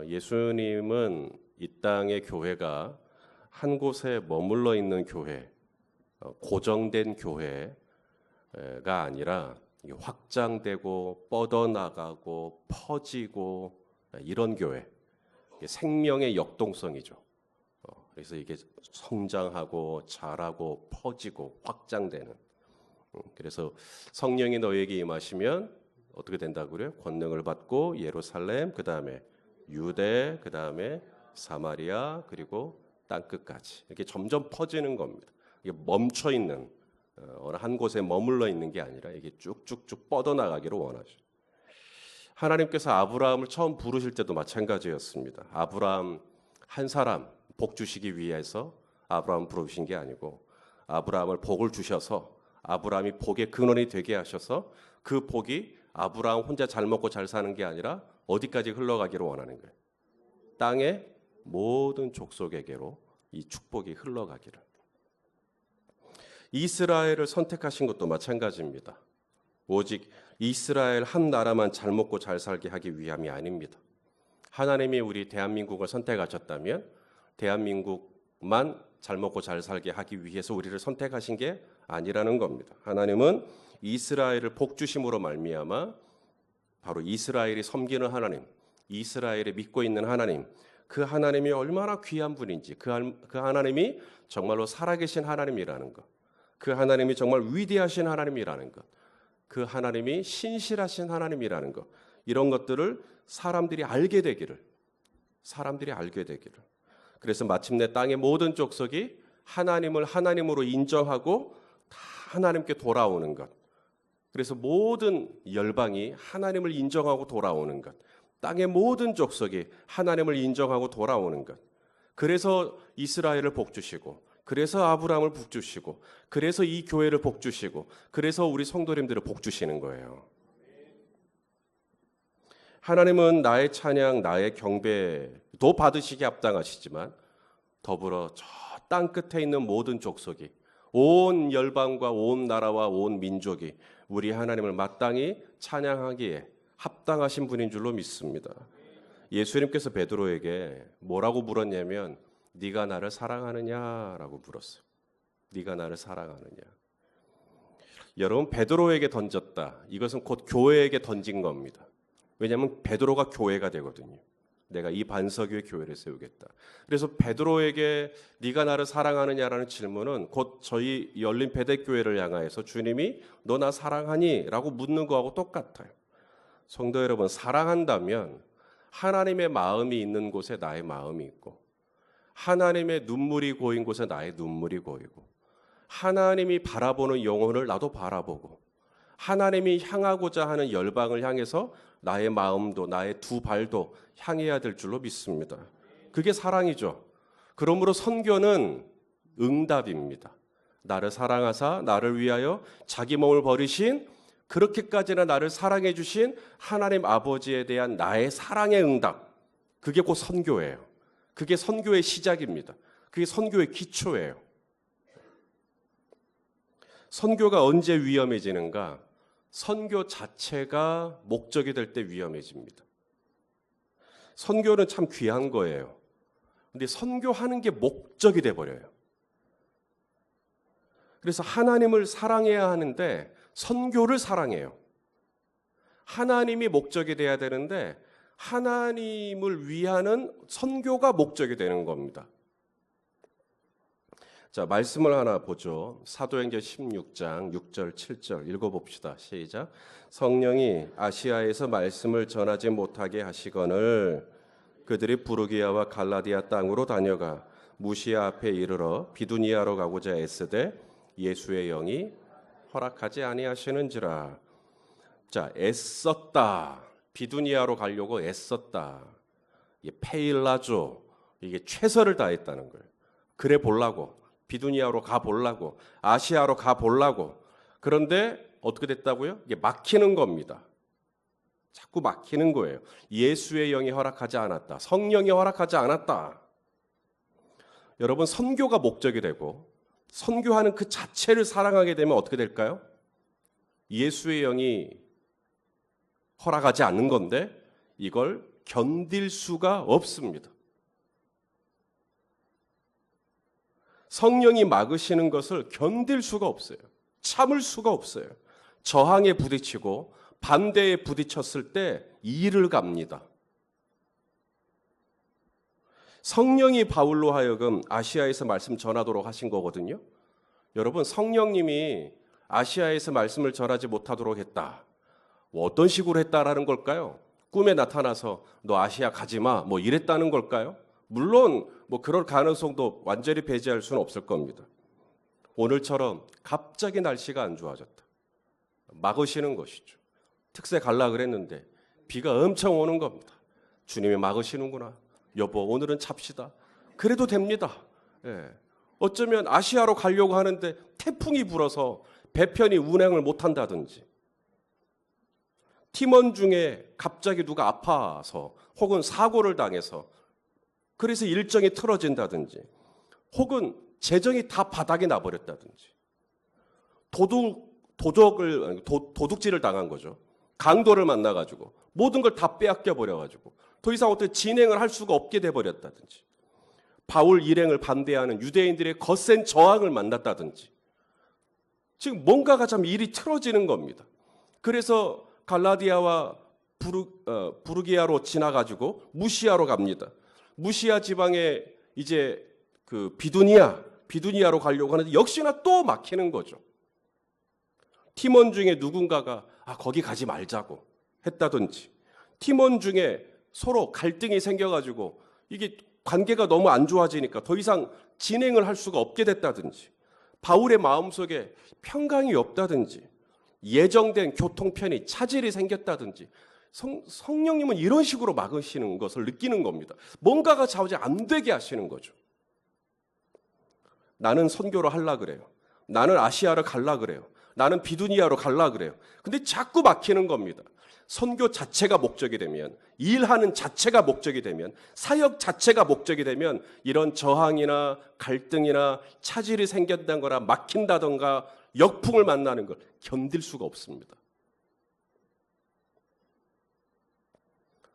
예수님은 이 땅의 교회가 한 곳에 머물러 있는 교회, 고정된 교회가 아니라 확장되고 뻗어나가고 퍼지고 이런 교회, 생명의 역동성이죠. 그래서 이게 성장하고 자라고 퍼지고 확장되는. 그래서 성령이 너에게 임하시면 어떻게 된다고요? 권능을 받고 예루살렘, 그 다음에 유대, 그 다음에 사마리아, 그리고 땅끝까지 이렇게 점점 퍼지는 겁니다. 이게 멈춰 있는 어느 한 곳에 머물러 있는 게 아니라 이게 쭉쭉쭉 뻗어나가기를 원하죠. 하나님께서 아브라함을 처음 부르실 때도 마찬가지였습니다. 아브라함 한 사람 복 주시기 위해서 아브라함 부르신 게 아니고 아브라함을 복을 주셔서 아브라함이 복의 근원이 되게 하셔서 그 복이 아브라함 혼자 잘 먹고 잘 사는 게 아니라 어디까지 흘러가기를 원하는 거예요. 땅의 모든 족속에게로 이 축복이 흘러가기를. 이스라엘을 선택하신 것도 마찬가지입니다. 오직 이스라엘 한 나라만 잘 먹고 잘 살게 하기 위함이 아닙니다. 하나님이 우리 대한민국을 선택하셨다면 대한민국만 잘 먹고 잘 살게 하기 위해서 우리를 선택하신 게 아니라는 겁니다. 하나님은 이스라엘을 복 주심으로 말미암아 바로 이스라엘이 섬기는 하나님, 이스라엘이 믿고 있는 하나님, 그 하나님이 얼마나 귀한 분인지, 그 하나님이 정말로 살아계신 하나님이라는 것, 그 하나님이 정말 위대하신 하나님이라는 것, 그 하나님이 신실하신 하나님이라는 것, 이런 것들을 사람들이 알게 되기를. 그래서 마침내 땅의 모든 족속이 하나님을 하나님으로 인정하고 다 하나님께 돌아오는 것. 그래서 모든 열방이 하나님을 인정하고 돌아오는 것. 땅의 모든 족속이 하나님을 인정하고 돌아오는 것. 그래서 이스라엘을 복주시고, 그래서 아브라함을 복주시고, 그래서 이 교회를 복주시고, 그래서 우리 성도님들을 복주시는 거예요. 하나님은 나의 찬양, 나의 경배도 받으시기 합당하시지만 더불어 저 땅 끝에 있는 모든 족속이, 온 열방과 온 나라와 온 민족이 우리 하나님을 마땅히 찬양하기에 합당하신 분인 줄로 믿습니다. 예수님께서 베드로에게 뭐라고 물었냐면 네가 나를 사랑하느냐라고 물었어요. 네가 나를 사랑하느냐. 여러분, 베드로에게 던졌다. 이것은 곧 교회에게 던진 겁니다. 왜냐하면 베드로가 교회가 되거든요. 내가 이 반석 위에 교회를 세우겠다. 그래서 베드로에게 네가 나를 사랑하느냐라는 질문은 곧 저희 열린 베델교회를 향하여서 주님이 너 나 사랑하니? 라고 묻는 거하고 똑같아요. 성도 여러분, 사랑한다면 하나님의 마음이 있는 곳에 나의 마음이 있고, 하나님의 눈물이 고인 곳에 나의 눈물이 고이고, 하나님이 바라보는 영혼을 나도 바라보고, 하나님이 향하고자 하는 열방을 향해서 나의 마음도 나의 두 발도 향해야 될 줄로 믿습니다. 그게 사랑이죠. 그러므로 선교는 응답입니다. 나를 사랑하사 나를 위하여 자기 몸을 버리신, 그렇게까지나 나를 사랑해 주신 하나님 아버지에 대한 나의 사랑의 응답, 그게 곧 선교예요. 그게 선교의 시작입니다. 그게 선교의 기초예요. 선교가 언제 위험해지는가? 선교 자체가 목적이 될 때 위험해집니다. 선교는 참 귀한 거예요. 근데 선교하는 게 목적이 돼버려요. 그래서 하나님을 사랑해야 하는데 선교를 사랑해요. 하나님이 목적이 돼야 되는데 하나님을 위하는 선교가 목적이 되는 겁니다. 자, 말씀을 하나 보죠. 사도행전 16장 6절 7절 읽어봅시다. 시작. 성령이 아시아에서 말씀을 전하지 못하게 하시거늘 그들이 부르기아와 갈라디아 땅으로 다녀가 무시아 앞에 이르러 비두니아로 가고자 애쓰되 예수의 영이 허락하지 아니하시는지라. 자, 애썼다. 비두니아로 가려고 애썼다. 이게 페일라조, 이게 최선을 다했다는 거예요. 그래 보려고. 비두니아로 가보려고, 아시아로 가보려고. 그런데 어떻게 됐다고요? 이게 막히는 겁니다. 자꾸 막히는 거예요. 예수의 영이 허락하지 않았다. 성령이 허락하지 않았다. 여러분, 선교가 목적이 되고 선교하는 그 자체를 사랑하게 되면 어떻게 될까요? 예수의 영이 허락하지 않는 건데 이걸 견딜 수가 없습니다. 성령이 막으시는 것을 견딜 수가 없어요. 참을 수가 없어요. 저항에 부딪히고 반대에 부딪혔을 때 이를 갑니다. 성령이 바울로 하여금 아시아에서 말씀 전하도록 하신 거거든요. 여러분, 성령님이 아시아에서 말씀을 전하지 못하도록 했다. 어떤 식으로 했다라는 걸까요? 꿈에 나타나서 너 아시아 가지 마, 뭐 이랬다는 걸까요? 물론 뭐 그럴 가능성도 완전히 배제할 수는 없을 겁니다. 오늘처럼 갑자기 날씨가 안 좋아졌다. 막으시는 것이죠. 특세 갈라 그랬는데 비가 엄청 오는 겁니다. 주님이 막으시는구나. 여보, 오늘은 잡시다. 그래도 됩니다. 예. 어쩌면 아시아로 가려고 하는데 태풍이 불어서 배편이 운행을 못한다든지, 팀원 중에 갑자기 누가 아파서 혹은 사고를 당해서 그래서 일정이 틀어진다든지, 혹은 재정이 다 바닥에 나버렸다든지, 도둑질을 당한 거죠. 강도를 만나가지고 모든 걸 다 빼앗겨 버려가지고 더 이상 어떻게 진행을 할 수가 없게 돼버렸다든지, 바울 일행을 반대하는 유대인들의 거센 저항을 만났다든지, 지금 뭔가가 참 일이 틀어지는 겁니다. 그래서 갈라디아와 부르기아로 지나가지고 무시아로 갑니다. 무시아 지방에 이제 그 비두니아로 가려고 하는데 역시나 또 막히는 거죠. 팀원 중에 누군가가 거기 가지 말자고 했다든지, 팀원 중에 서로 갈등이 생겨가지고 이게 관계가 너무 안 좋아지니까 더 이상 진행을 할 수가 없게 됐다든지, 바울의 마음속에 평강이 없다든지, 예정된 교통편이 차질이 생겼다든지, 성령님은 이런 식으로 막으시는 것을 느끼는 겁니다. 뭔가가 자우지 안 되게 하시는 거죠. 나는 선교를 하려고 그래요. 나는 아시아를 가려고 그래요. 나는 비두니아로 가려고 그래요. 근데 자꾸 막히는 겁니다. 선교 자체가 목적이 되면, 일하는 자체가 목적이 되면, 사역 자체가 목적이 되면 이런 저항이나 갈등이나 차질이 생긴다거나 막힌다던가 역풍을 만나는 걸 견딜 수가 없습니다.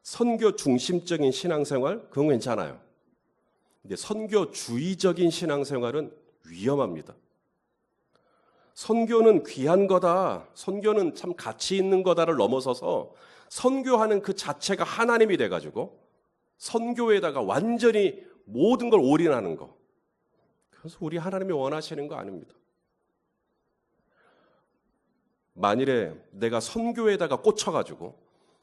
선교 중심적인 신앙생활, 그건 괜찮아요. 근데 선교주의적인 신앙생활은 위험합니다. 선교는 귀한 거다, 선교는 참 가치 있는 거다를 넘어서서 선교하는 그 자체가 하나님이 돼가지고 선교에다가 완전히 모든 걸 올인하는 거, 그래서 우리 하나님이 원하시는 거 아닙니다. 만일에 내가 선교에다가 꽂혀가지고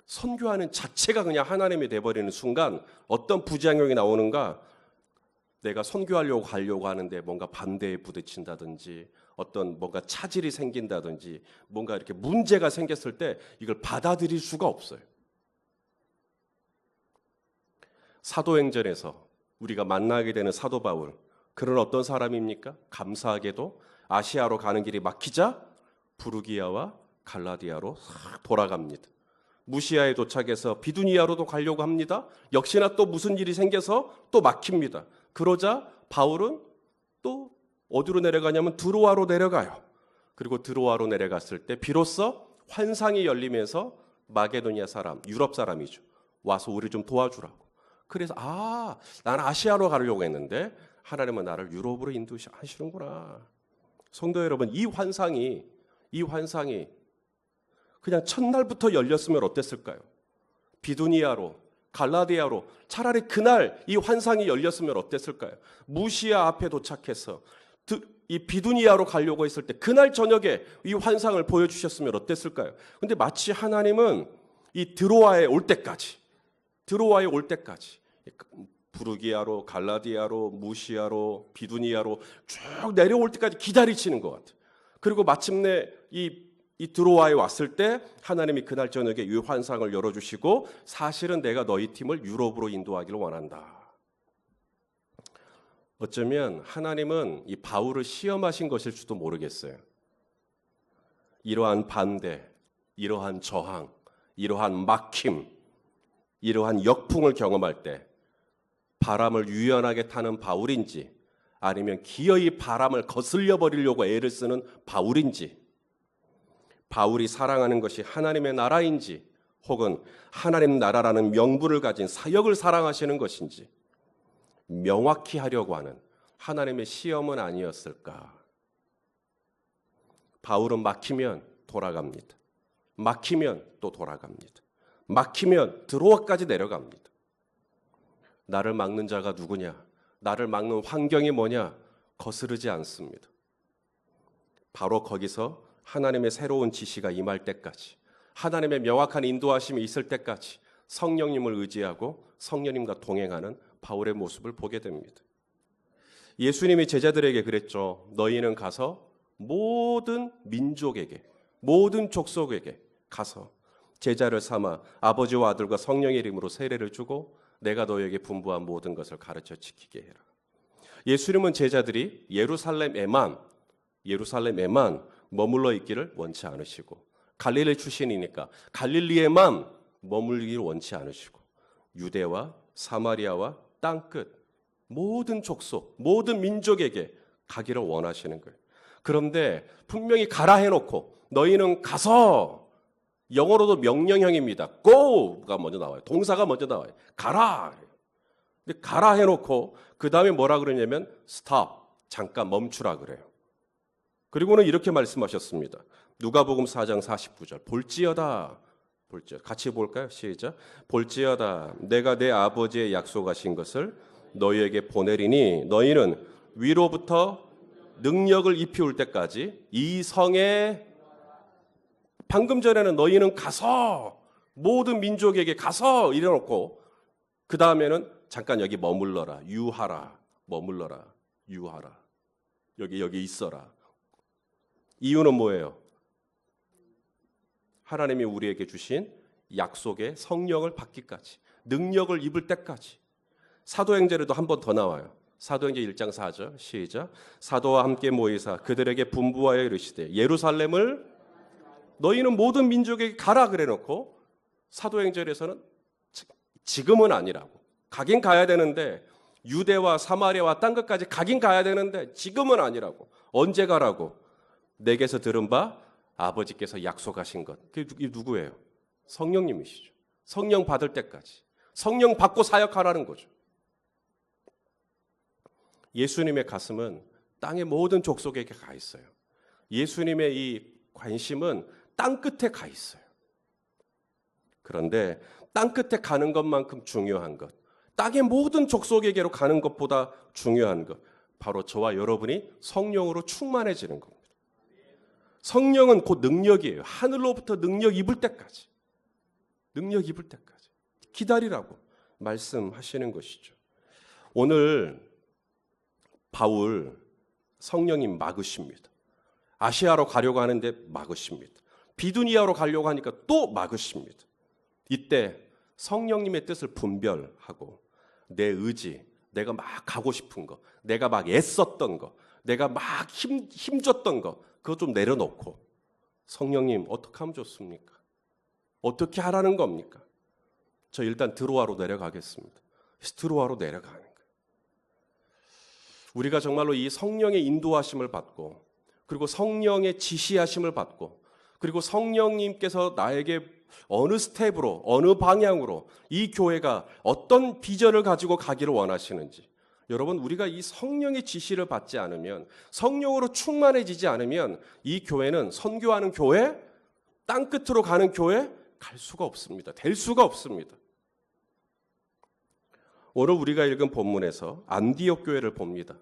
선교하는 자체가 그냥 하나님이 돼버리는 순간 어떤 부작용이 나오는가, 내가 선교하려고 가려고 하는데 뭔가 반대에 부딪힌다든지, 어떤 뭔가 차질이 생긴다든지, 뭔가 이렇게 문제가 생겼을 때 이걸 받아들일 수가 없어요. 사도행전에서 우리가 만나게 되는 사도 바울, 그런 어떤 사람입니까? 감사하게도 아시아로 가는 길이 막히자 부르기아와 갈라디아로 싹 돌아갑니다. 무시아에 도착해서 비두니아로도 가려고 합니다. 역시나 또 무슨 일이 생겨서 또 막힙니다. 그러자 바울은 또 어디로 내려가냐면 드로아로 내려가요. 그리고 드로아로 내려갔을 때 비로소 환상이 열리면서 마게도니아 사람, 유럽 사람이죠, 와서 우리 좀 도와주라고. 그래서 나는 아시아로 가려고 했는데 하나님은 나를 유럽으로 인도하시는구나. 성도 여러분, 이 환상이 그냥 첫날부터 열렸으면 어땠을까요? 비두니아로, 갈라디아로 차라리 그날 이 환상이 열렸으면 어땠을까요? 무시아 앞에 도착해서 이 비두니아로 가려고 했을 때 그날 저녁에 이 환상을 보여주셨으면 어땠을까요? 근데 마치 하나님은 이 드로아에 올 때까지 부르기아로, 갈라디아로, 무시아로, 비두니아로 쭉 내려올 때까지 기다리시는 것 같아요. 그리고 마침내 이 드로아에 왔을 때 하나님이 그날 저녁에 이 환상을 열어주시고, 사실은 내가 너희 팀을 유럽으로 인도하기를 원한다. 어쩌면 하나님은 이 바울을 시험하신 것일지도 모르겠어요. 이러한 반대, 이러한 저항, 이러한 막힘, 이러한 역풍을 경험할 때 바람을 유연하게 타는 바울인지, 아니면 기어이 바람을 거슬려 버리려고 애를 쓰는 바울인지, 바울이 사랑하는 것이 하나님의 나라인지, 혹은 하나님 나라라는 명분을 가진 사역을 사랑하시는 것인지 명확히 하려고 하는 하나님의 시험은 아니었을까? 바울은 막히면 돌아갑니다. 막히면 또 돌아갑니다. 막히면 드로아까지 내려갑니다. 나를 막는 자가 누구냐? 나를 막는 환경이 뭐냐? 거스르지 않습니다. 바로 거기서 하나님의 새로운 지시가 임할 때까지, 하나님의 명확한 인도하심이 있을 때까지 성령님을 의지하고 성령님과 동행하는 바울의 모습을 보게 됩니다. 예수님이 제자들에게 그랬죠. 너희는 가서 모든 민족에게, 모든 족속에게 가서 제자를 삼아 아버지와 아들과 성령의 이름으로 세례를 주고 내가 너희에게 분부한 모든 것을 가르쳐 지키게 해라. 예수님은 제자들이 예루살렘에만 머물러 있기를 원치 않으시고, 갈릴리 출신이니까 갈릴리에만 머물기를 원치 않으시고, 유대와 사마리아와 땅끝 모든 족속, 모든 민족에게 가기를 원하시는 거예요. 그런데 분명히 가라 해놓고 너희는 가서, 영어로도 명령형입니다. go가 먼저 나와요. 동사가 먼저 나와요. 가라. 근데 가라 해놓고 그 다음에 뭐라 그러냐면 stop, 잠깐 멈추라 그래요. 그리고는 이렇게 말씀하셨습니다. 누가복음 4장 49절. 볼지어다. 같이 볼까요? 시작. 볼지어다. 내가 내 아버지의 약속하신 것을 너희에게 보내리니 너희는 위로부터 능력을 입히올 때까지 이 성에, 방금 전에는 너희는 가서 모든 민족에게 가서 이래놓고 그 다음에는 잠깐 여기 머물러라, 유하라, 머물러라, 유하라, 여기 있어라. 이유는 뭐예요? 하나님이 우리에게 주신 약속의 성령을 받기까지, 능력을 입을 때까지. 사도행전에도 한 번 더 나와요. 사도행전 1장 4절 시작. 사도와 함께 모이사 그들에게 분부하여 이르시되 예루살렘을 너희는 모든 민족에게 가라 그래놓고 사도행전에서는 지금은 아니라고, 가긴 가야 되는데, 유대와 사마리아와 땅 끝까지 가긴 가야 되는데 지금은 아니라고. 언제 가라고? 내게서 들은 바 아버지께서 약속하신 것. 그게 누구예요? 성령님이시죠. 성령 받을 때까지, 성령 받고 사역하라는 거죠. 예수님의 가슴은 땅의 모든 족속에게 가 있어요. 예수님의 이 관심은 땅 끝에 가 있어요. 그런데 땅 끝에 가는 것만큼 중요한 것, 땅의 모든 족속에게로 가는 것보다 중요한 것, 바로 저와 여러분이 성령으로 충만해지는 겁니다. 성령은 곧 능력이에요. 하늘로부터 능력 입을 때까지, 능력 입을 때까지 기다리라고 말씀하시는 것이죠. 오늘 바울, 성령님 막으십니다. 아시아로 가려고 하는데 막으십니다. 비두니아로 가려고 하니까 또 막으십니다. 이때 성령님의 뜻을 분별하고 내 의지, 내가 막 가고 싶은 거, 내가 막 애썼던 거, 내가 막 힘줬던 거, 그거 좀 내려놓고 성령님 어떻게 하면 좋습니까? 어떻게 하라는 겁니까? 저 일단 드로아로 내려가겠습니다. 드로아로 내려가는 거예요. 우리가 정말로 이 성령의 인도하심을 받고, 그리고 성령의 지시하심을 받고, 그리고 성령님께서 나에게 어느 스텝으로, 어느 방향으로 이 교회가 어떤 비전을 가지고 가기를 원하시는지, 여러분, 우리가 이 성령의 지시를 받지 않으면, 성령으로 충만해지지 않으면 이 교회는 선교하는 교회, 땅끝으로 가는 교회 갈 수가 없습니다. 될 수가 없습니다. 오늘 우리가 읽은 본문에서 안디옥 교회를 봅니다.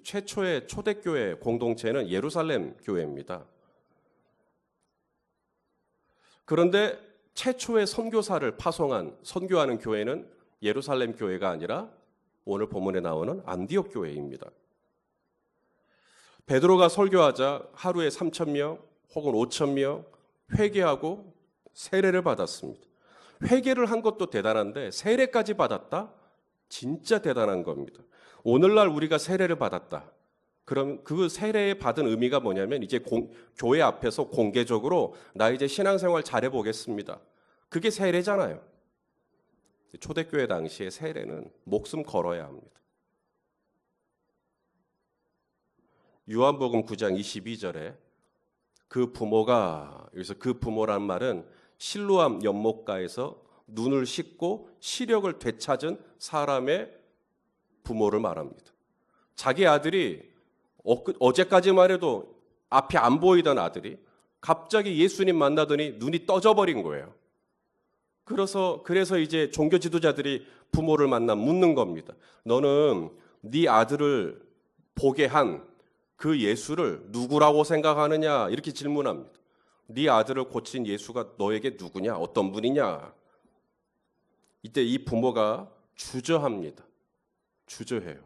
최초의 초대교회 공동체는 예루살렘 교회입니다. 그런데 최초의 선교사를 파송한, 선교하는 교회는 예루살렘 교회가 아니라 오늘 본문에 나오는 안디옥 교회입니다. 베드로가 설교하자 하루에 3,000명 혹은 5,000명 회개하고 세례를 받았습니다. 회개를 한 것도 대단한데 세례까지 받았다? 진짜 대단한 겁니다. 오늘날 우리가 세례를 받았다. 그럼 그 세례에 받은 의미가 뭐냐면 이제 교회 앞에서 공개적으로 나 이제 신앙생활 잘해보겠습니다. 그게 세례잖아요. 초대교회 당시의 세례는 목숨 걸어야 합니다. 요한복음 9장 22절에 그 부모가, 여기서 그 부모란 말은 실로암 연못가에서 눈을 씻고 시력을 되찾은 사람의 부모를 말합니다. 자기 아들이 어제까지만 해도 앞이 안 보이던 아들이 갑자기 예수님 만나더니 눈이 떠져버린 거예요. 그래서 이제 종교 지도자들이 부모를 만나 묻는 겁니다. 너는 네 아들을 보게 한 그 예수를 누구라고 생각하느냐? 이렇게 질문합니다. 네 아들을 고친 예수가 너에게 누구냐? 어떤 분이냐? 이때 이 부모가 주저합니다. 주저해요.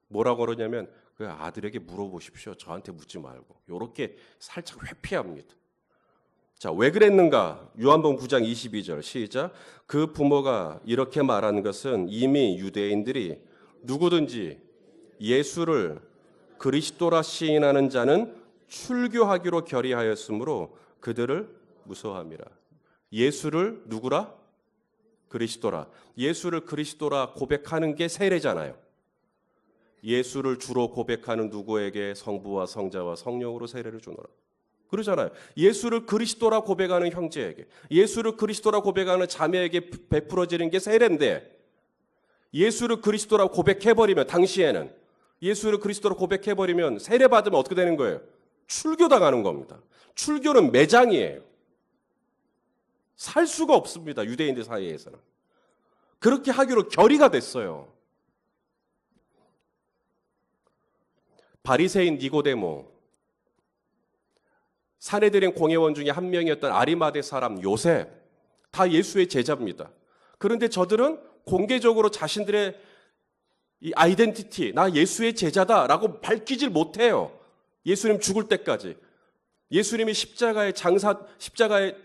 뭐라고 그러냐면 그 아들에게 물어보십시오. 저한테 묻지 말고. 이렇게 살짝 회피합니다. 자, 왜 그랬는가? 요한복음 9장 22절 시작. 그 부모가 이렇게 말한 것은 이미 유대인들이 누구든지 예수를 그리스도라 시인하는 자는 출교하기로 결의하였으므로 그들을 무서워함이라. 예수를 누구라? 그리스도라. 예수를 그리스도라 고백하는 게 세례잖아요. 예수를 주로 고백하는 누구에게 성부와 성자와 성령으로 세례를 주노라. 그러잖아요. 예수를 그리스도라 고백하는 형제에게, 예수를 그리스도라 고백하는 자매에게 베풀어지는 게 세례인데, 예수를 그리스도라 고백해버리면, 당시에는 예수를 그리스도로 고백해버리면 세례 받으면 어떻게 되는 거예요? 출교당하는 겁니다. 출교는 매장이에요. 살 수가 없습니다. 유대인들 사이에서는. 그렇게 하기로 결의가 됐어요. 바리새인 니고데모, 산헤드린 공회원 중에 한 명이었던 아리마대 사람 요셉, 다 예수의 제자입니다. 그런데 저들은 공개적으로 자신들의 이 아이덴티티, 나 예수의 제자다라고 밝히질 못해요. 예수님 죽을 때까지. 예수님이 십자가에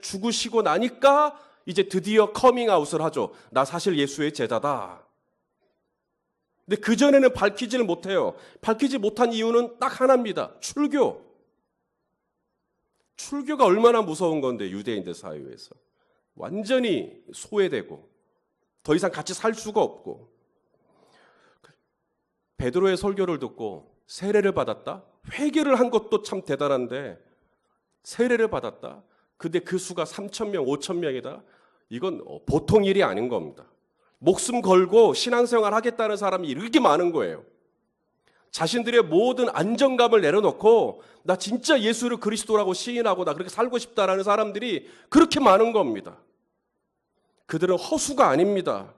죽으시고 나니까 이제 드디어 커밍아웃을 하죠. 나 사실 예수의 제자다. 근데 그전에는 밝히지를 못해요. 밝히지 못한 이유는 딱 하나입니다. 출교. 출교가 얼마나 무서운 건데, 유대인들 사이에서. 완전히 소외되고 더 이상 같이 살 수가 없고. 베드로의 설교를 듣고 세례를 받았다? 회개를 한 것도 참 대단한데 세례를 받았다? 근데 그 수가 3,000명, 5,000명이다? 이건 보통 일이 아닌 겁니다. 목숨 걸고 신앙생활 하겠다는 사람이 이렇게 많은 거예요. 자신들의 모든 안정감을 내려놓고 나 진짜 예수를 그리스도라고 시인하고 나 그렇게 살고 싶다라는 사람들이 그렇게 많은 겁니다. 그들은 허수가 아닙니다.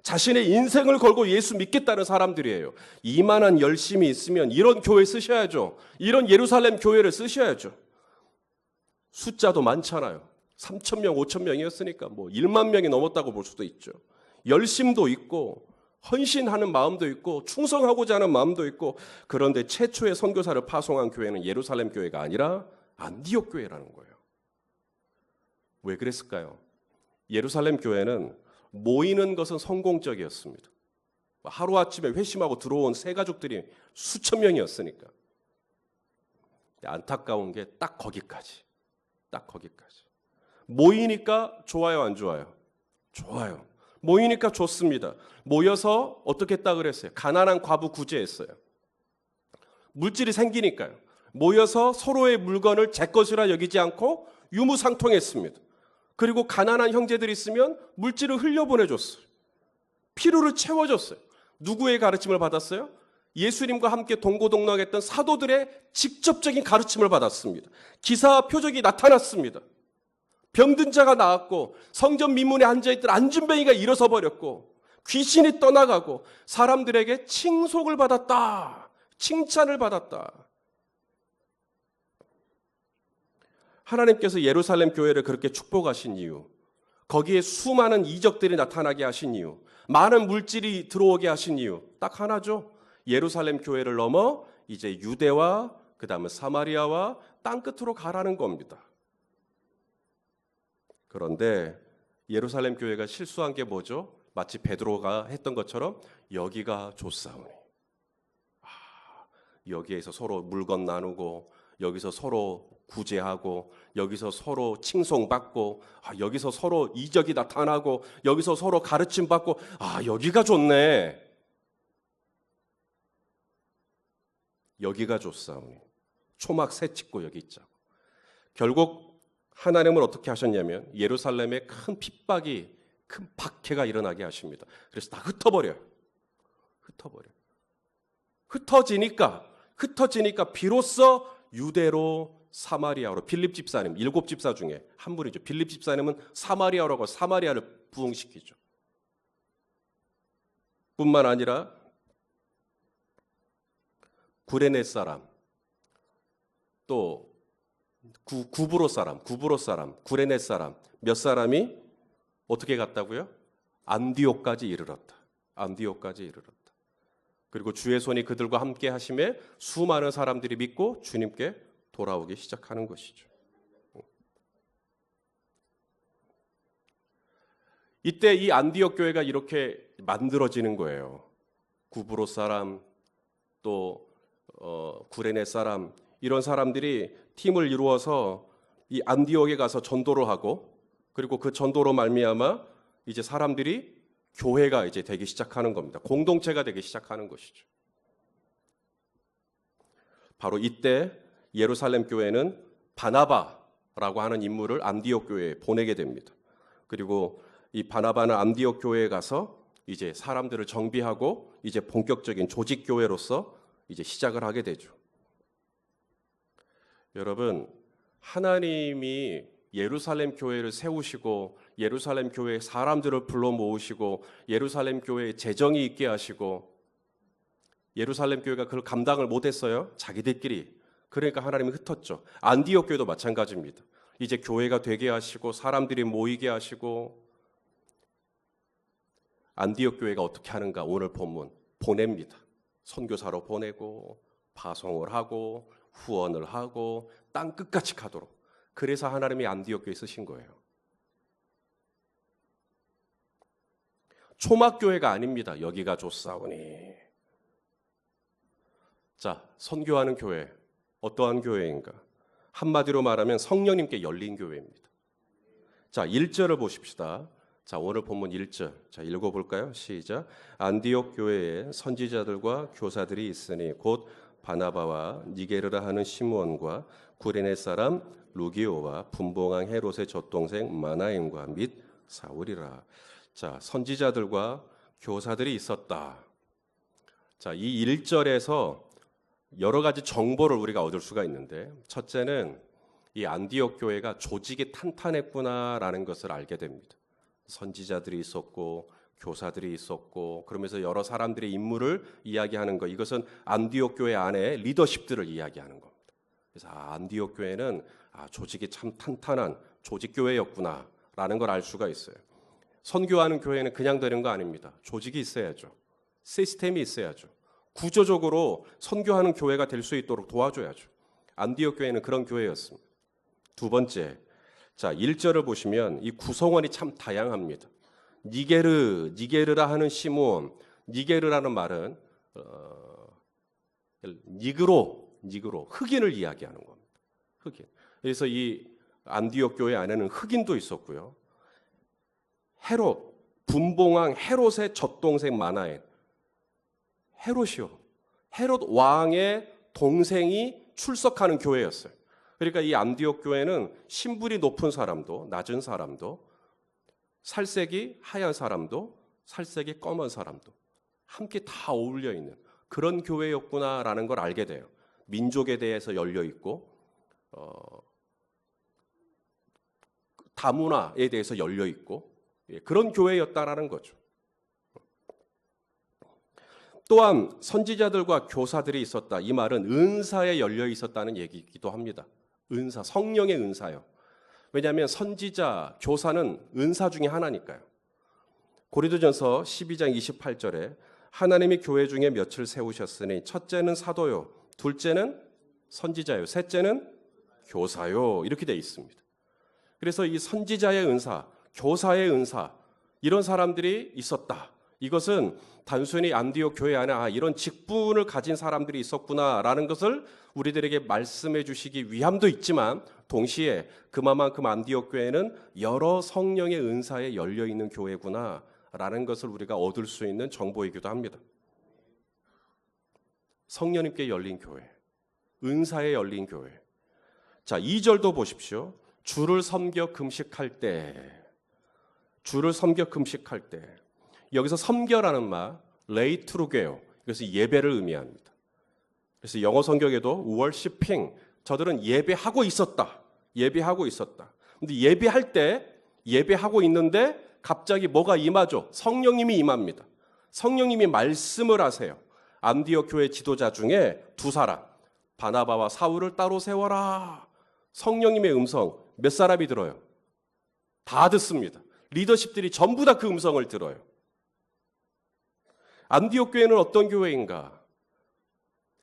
자신의 인생을 걸고 예수 믿겠다는 사람들이에요. 이만한 열심이 있으면 이런 교회 쓰셔야죠. 이런 예루살렘 교회를 쓰셔야죠. 숫자도 많잖아요. 3,000명, 5,000명이었으니까 뭐 1만 명이 넘었다고 볼 수도 있죠. 열심도 있고 헌신하는 마음도 있고 충성하고자 하는 마음도 있고. 그런데 최초의 선교사를 파송한 교회는 예루살렘 교회가 아니라 안디옥 교회라는 거예요. 왜 그랬을까요? 예루살렘 교회는 모이는 것은 성공적이었습니다. 하루아침에 회심하고 들어온 새 가족들이 수천 명이었으니까. 안타까운 게 딱 거기까지. 딱 거기까지. 모이니까 좋아요, 안 좋아요? 좋아요. 모이니까 좋습니다. 모여서 어떻게 했다 그랬어요? 가난한 과부 구제했어요. 물질이 생기니까요. 모여서 서로의 물건을 제 것이라 여기지 않고 유무상통했습니다. 그리고 가난한 형제들이 있으면 물질을 흘려보내줬어요. 필요를 채워줬어요. 누구의 가르침을 받았어요? 예수님과 함께 동고동락했던 사도들의 직접적인 가르침을 받았습니다. 기사와 표적이 나타났습니다. 병든 자가 나았고 성전 미문에 앉아있던 안진뱅이가 일어서 버렸고 귀신이 떠나가고 사람들에게 칭송을 받았다. 칭찬을 받았다. 하나님께서 예루살렘 교회를 그렇게 축복하신 이유, 거기에 수많은 이적들이 나타나게 하신 이유, 많은 물질이 들어오게 하신 이유 딱 하나죠. 예루살렘 교회를 넘어 이제 유대와 그 다음에 사마리아와 땅끝으로 가라는 겁니다. 그런데 예루살렘 교회가 실수한 게 뭐죠? 마치 베드로가 했던 것처럼 여기가 좋사오니. 여기에서 서로 물건 나누고 여기서 서로 구제하고 여기서 서로 칭송받고 여기서 서로 이적이 나타나고 여기서 서로 가르침 받고 여기가 좋네. 여기가 좋사오니. 초막 새 찍고 여기 있자고. 결국 하나님은 어떻게 하셨냐면 예루살렘에 큰 핍박이, 큰 박해가 일어나게 하십니다. 그래서 다 흩어버려요. 흩어지니까 비로소 유대로 사마리아로, 빌립 집사님, 7집사 중에 한 분이죠. 빌립 집사님은 사마리아라고 사마리아를 부흥시키죠. 뿐만 아니라 구레네 사람, 또 구브로 사람, 구레네 사람 몇 사람이 어떻게 갔다고요? 안디옥까지 이르렀다. 그리고 주의 손이 그들과 함께 하심에 수많은 사람들이 믿고 주님께 돌아오기 시작하는 것이죠. 이때 이 안디옥 교회가 이렇게 만들어지는 거예요. 구브로 사람, 또 구레네 사람, 이런 사람들이 팀을 이루어서 이 안디옥에 가서 전도를 하고, 그리고 그 전도로 말미암아 이제 사람들이 교회가 이제 되기 시작하는 겁니다. 공동체가 되기 시작하는 것이죠. 바로 이때 예루살렘 교회는 바나바라고 하는 인물을 안디옥 교회에 보내게 됩니다. 그리고 이 바나바는 안디옥 교회에 가서 이제 사람들을 정비하고 이제 본격적인 조직 교회로서 이제 시작을 하게 되죠. 여러분, 하나님이 예루살렘 교회를 세우시고 예루살렘 교회에 사람들을 불러 모으시고 예루살렘 교회에 재정이 있게 하시고, 예루살렘 교회가 그걸 감당을 못했어요. 자기들끼리. 그러니까 하나님이 흩었죠. 안디옥 교회도 마찬가지입니다. 이제 교회가 되게 하시고 사람들이 모이게 하시고, 안디옥 교회가 어떻게 하는가? 오늘 본문 보냅니다. 선교사로 보내고 파송을 하고 후원을 하고 땅 끝까지 가도록. 그래서 하나님이 안디옥 교회 쓰신 거예요. 초막교회가 아닙니다. 여기가 좋사오니. 자, 선교하는 교회, 어떠한 교회인가? 한마디로 말하면 성령님께 열린 교회입니다. 자, 1절을 보십시다. 자, 오늘 본문 1절. 자, 읽어볼까요? 시작. 안디옥 교회에 선지자들과 교사들이 있으니 곧 바나바와 니게르라 하는 시므온과 구레네 사람 루기오와 분봉왕 헤롯의 젖동생 마나임과 및 사울이라. 자, 선지자들과 교사들이 있었다. 자, 이 1절에서 여러 가지 정보를 우리가 얻을 수가 있는데, 첫째는 이 안디옥 교회가 조직이 탄탄했구나라는 것을 알게 됩니다. 선지자들이 있었고 교사들이 있었고, 그러면서 여러 사람들의 임무를 이야기하는 것, 이것은 안디옥 교회 안에 리더십들을 이야기하는 겁니다. 그래서 안디옥 교회는 조직이 참 탄탄한 조직 교회였구나라는 걸 알 수가 있어요. 선교하는 교회는 그냥 되는 거 아닙니다. 조직이 있어야죠. 시스템이 있어야죠. 구조적으로 선교하는 교회가 될 수 있도록 도와줘야죠. 안디옥 교회는 그런 교회였습니다. 두 번째, 자, 1절을 보시면 이 구성원이 참 다양합니다. 니게르라 하는 시므온, 니게르라는 말은 니그로, 흑인을 이야기하는 겁니다. 흑인. 그래서 이 안디옥 교회 안에는 흑인도 있었고요. 헤롯, 분봉왕 헤롯의 젖동생 마나엔, 헤롯이요. 헤롯 왕의 동생이 출석하는 교회였어요. 그러니까 이 안디옥 교회는 신분이 높은 사람도, 낮은 사람도, 살색이 하얀 사람도, 살색이 검은 사람도 함께 다 어울려 있는 그런 교회였구나라는 걸 알게 돼요. 민족에 대해서 열려 있고, 다문화에 대해서 열려 있고, 그런 교회였다라는 거죠. 또한 선지자들과 교사들이 있었다. 이 말은 은사에 열려 있었다는 얘기이기도 합니다. 은사, 성령의 은사요. 왜냐하면 선지자, 교사는 은사 중에 하나니까요. 고린도전서 12장 28절에 하나님이 교회 중에 몇을 세우셨으니 첫째는 사도요, 둘째는 선지자요, 셋째는 교사요, 이렇게 되어 있습니다. 그래서 이 선지자의 은사, 교사의 은사, 이런 사람들이 있었다. 이것은 단순히 안디옥 교회 안에 이런 직분을 가진 사람들이 있었구나라는 것을 우리들에게 말씀해 주시기 위함도 있지만, 동시에 그만큼 안디옥 교회는 여러 성령의 은사에 열려 있는 교회구나라는 것을 우리가 얻을 수 있는 정보이기도 합니다. 성령님께 열린 교회, 은사에 열린 교회. 자, 2절도 보십시오. 주를 섬겨 금식할 때, 여기서 섬겨라는 말, 레이트루게요. 그래서 예배를 의미합니다. 그래서 영어 성경에도 worshiping, 저들은 예배하고 있었다. 근데 예배하고 있는데 갑자기 뭐가 임하죠? 성령님이 임합니다. 성령님이 말씀을 하세요. 안디옥 교회 지도자 중에 두 사람, 바나바와 사울을 따로 세워라. 성령님의 음성 몇 사람이 들어요? 다 듣습니다. 리더십들이 전부 다 그 음성을 들어요. 안디옥 교회는 어떤 교회인가?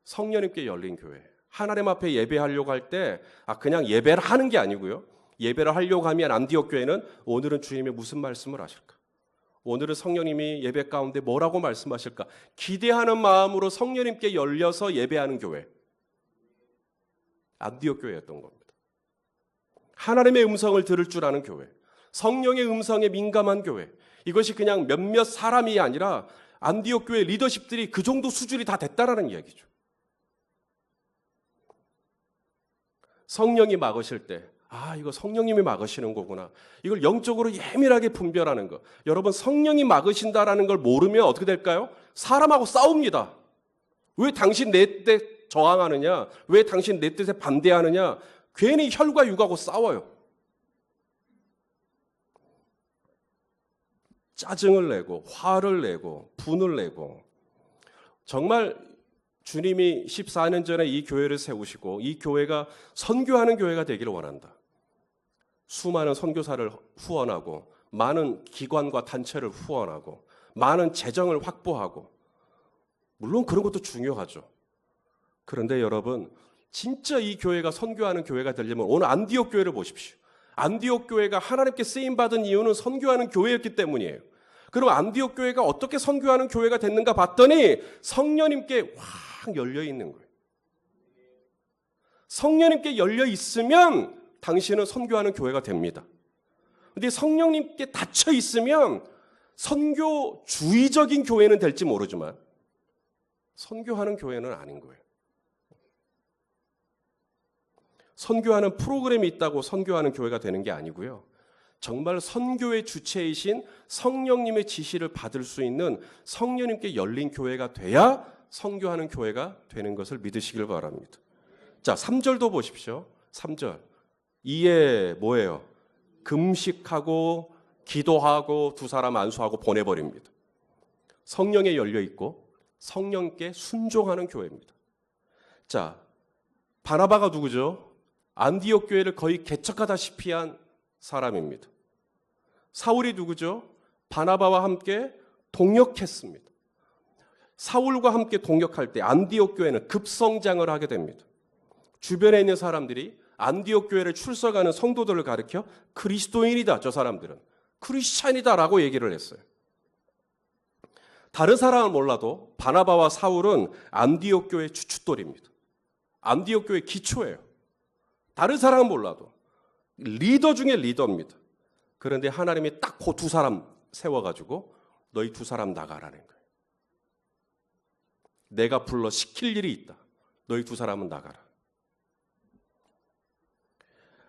성령님께 열린 교회. 하나님 앞에 예배하려고 할 때 그냥 예배를 하는 게 아니고요. 예배를 하려고 하면 안디옥 교회는 오늘은 주님이 무슨 말씀을 하실까? 오늘은 성령님이 예배 가운데 뭐라고 말씀하실까? 기대하는 마음으로 성령님께 열려서 예배하는 교회. 안디옥 교회였던 겁니다. 하나님의 음성을 들을 줄 아는 교회. 성령의 음성에 민감한 교회. 이것이 그냥 몇몇 사람이 아니라 안디옥 교회 리더십들이 그 정도 수준이 다 됐다라는 이야기죠. 성령이 막으실 때 이거 성령님이 막으시는 거구나. 이걸 영적으로 예민하게 분별하는 것. 여러분, 성령이 막으신다라는 걸 모르면 어떻게 될까요? 사람하고 싸웁니다. 왜 당신 내 뜻에 저항하느냐? 왜 당신 내 뜻에 반대하느냐? 괜히 혈과 육하고 싸워요. 짜증을 내고 화를 내고 분을 내고. 정말 주님이 14년 전에 이 교회를 세우시고 이 교회가 선교하는 교회가 되기를 원한다. 수많은 선교사를 후원하고 많은 기관과 단체를 후원하고 많은 재정을 확보하고, 물론 그런 것도 중요하죠. 그런데 여러분, 진짜 이 교회가 선교하는 교회가 되려면 오늘 안디옥 교회를 보십시오. 안디옥 교회가 하나님께 쓰임받은 이유는 선교하는 교회였기 때문이에요. 그럼 안디옥 교회가 어떻게 선교하는 교회가 됐는가 봤더니 성령님께 확 열려 있는 거예요. 성령님께 열려 있으면 당신은 선교하는 교회가 됩니다. 그런데 성령님께 닫혀 있으면 선교주의적인 교회는 될지 모르지만 선교하는 교회는 아닌 거예요. 선교하는 프로그램이 있다고 선교하는 교회가 되는 게 아니고요. 정말 선교의 주체이신 성령님의 지시를 받을 수 있는 성령님께 열린 교회가 돼야 선교하는 교회가 되는 것을 믿으시길 바랍니다. 자, 3절도 보십시오. 3절. 이에 뭐예요? 금식하고 기도하고 두 사람 안수하고 보내버립니다. 성령에 열려 있고 성령께 순종하는 교회입니다. 자, 바나바가 누구죠? 안디옥 교회를 거의 개척하다시피 한 사람입니다. 사울이 누구죠? 바나바와 함께 동역했습니다. 사울과 함께 동역할 때 안디옥 교회는 급성장을 하게 됩니다. 주변에 있는 사람들이 안디옥 교회를 출석하는 성도들을 가리켜 그리스도인이다, 저 사람들은 크리스찬이다라고 얘기를 했어요. 다른 사람은 몰라도 바나바와 사울은 안디옥 교회의 주춧돌입니다. 안디옥 교회의 기초예요. 다른 사람은 몰라도 리더 중에 리더입니다. 그런데 하나님이 딱 그 두 사람 세워가지고 너희 두 사람 나가라는 거예요. 내가 불러 시킬 일이 있다. 너희 두 사람은 나가라.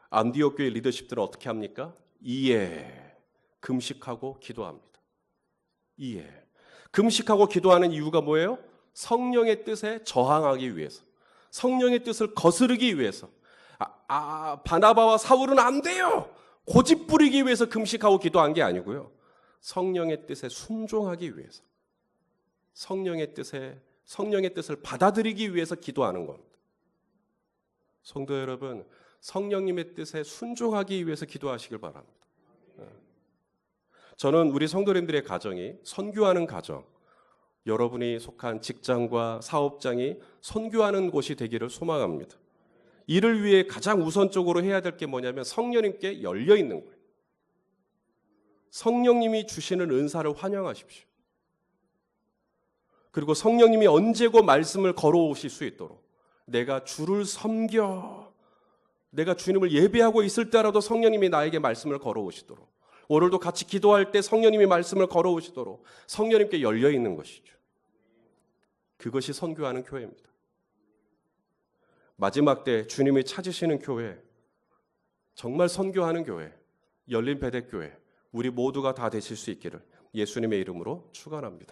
안디옥 교회 리더십들은 어떻게 합니까? 이에 금식하고 기도합니다. 이에 금식하고 기도하는 이유가 뭐예요? 성령의 뜻에 저항하기 위해서, 성령의 뜻을 거스르기 위해서. 바나바와 사울은 안 돼요. 고집 부리기 위해서 금식하고 기도한 게 아니고요. 성령의 뜻에 순종하기 위해서, 성령의 뜻을 받아들이기 위해서 기도하는 겁니다. 성도 여러분, 성령님의 뜻에 순종하기 위해서 기도하시길 바랍니다. 저는 우리 성도님들의 가정이 선교하는 가정, 여러분이 속한 직장과 사업장이 선교하는 곳이 되기를 소망합니다. 이를 위해 가장 우선적으로 해야 될 게 뭐냐면 성령님께 열려 있는 거예요. 성령님이 주시는 은사를 환영하십시오. 그리고 성령님이 언제고 말씀을 걸어오실 수 있도록, 내가 주를 섬겨, 내가 주님을 예배하고 있을 때라도 성령님이 나에게 말씀을 걸어오시도록, 오늘도 같이 기도할 때 성령님이 말씀을 걸어오시도록 성령님께 열려 있는 것이죠. 그것이 선교하는 교회입니다. 마지막 때 주님이 찾으시는 교회, 정말 선교하는 교회, 열린 배대교회, 우리 모두가 다 되실 수 있기를 예수님의 이름으로 축원합니다.